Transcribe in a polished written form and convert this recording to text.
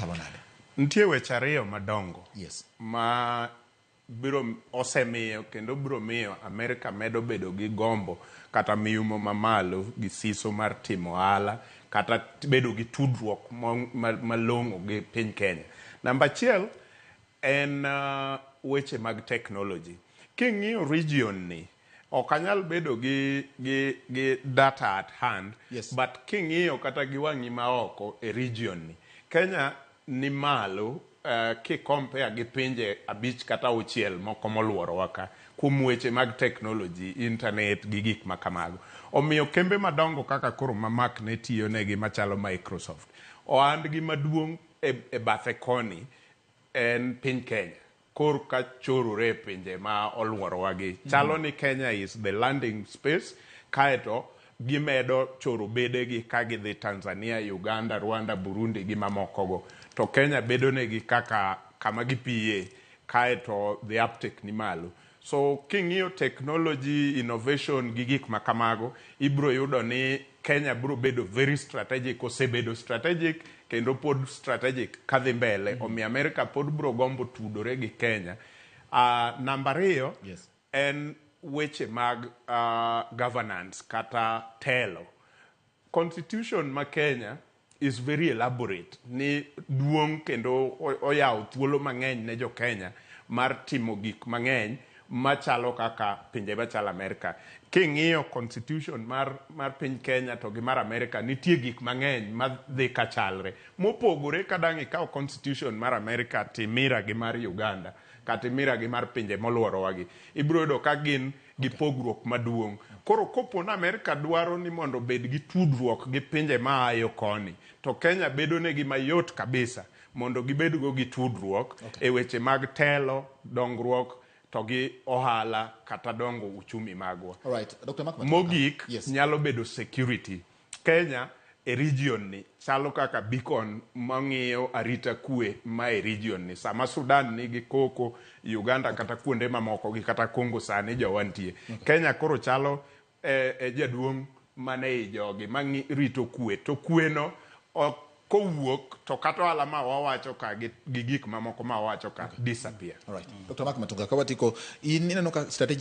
machalo nade? Nitie weche ariyo madongo. Yes. Ma biro osemiyo kendo biro miyo Amerka medo bedo gi gombo kata miyumo mamalo gi siso mar timo ohala kata bedo gi tudruok malong'o gi piny Kenya. Namba achiel en weche mag technology. King'iyo region ni ok anyal bedo gi data at hand, yes, but king'iyo kata gi wang'i maoko e region ni Kenya ni malo ki compare gi pinje 5 kata 6 moko moluoro waka kuom weche mag technology, internet gi gik makamago. Omiyo kembe madongo kaka koro mamak ne tiyo negi machalo Microsoft, ohandgi maduong' e bathe koni en piny Kenya, kor ka chorore pinje ma oluoro wagi. Chalo ni Kenya is the landing space, kaeto gimedo choro bedegi ka gidhi Tanzania, Uganda, Rwanda, Burundi gi mamokogo. To Kenya bedo negi kaka kama gipiye, kaeto the uptake ni malo. So king'iyo technology, innovation gi gik makamago, ibro yudo ni Kenya bro bedo very strategic, osebedo strategic kendo pod strategic kadhi mbele. Omiyo Amerka pod bro gombo tudore gi Kenya. Namba 2 yes, en weche mag governance kata telo. Constitution ma Kenya is very elaborate, ni duong' kendo oyawo thuolo mang'eny ne jo Kenya mar timo gik mang'eny machalo kaka pinje machalo Amerka. King'iyo constitution mar piny Kenya to gi mar Amerka nitie gik mang'eny madhi kachalre. Mopogore kadang' ikaw constitution mar Amerka timira gi mar Uganda kata imira gi mar pinje moluoro wagi, ibro yudo ka gin gi pogruok maduong'. Koro kopo na Amerka dwaro ni mondo bed gi tudruok gi pinje maayo koni, to Kenya bedo negi mayot kabisa mondo gibed go gi tudruok e weche mag telo, dongruok to gi ohala kata dongo uchumi magwa. Alright, Dr. Mark Matunga. Mogik, yes, nyalo bedo security. Kenya e region ni chalo kaka beacon mang'iyo arita kwe ma e region ni. Sama Sudan nigi koko, Uganda kata kuonde mamoko gi kata Congo sani jowantie. Kenya koro chalo jaduong' mane i jogi mangi rito kwe. To kwe no kowuok to kata ohala ma wawacho ka gi gik mamoko ma wawacho ka disappear. Alright. Dr. Mark Matunga, kawatiko ineno ka strategic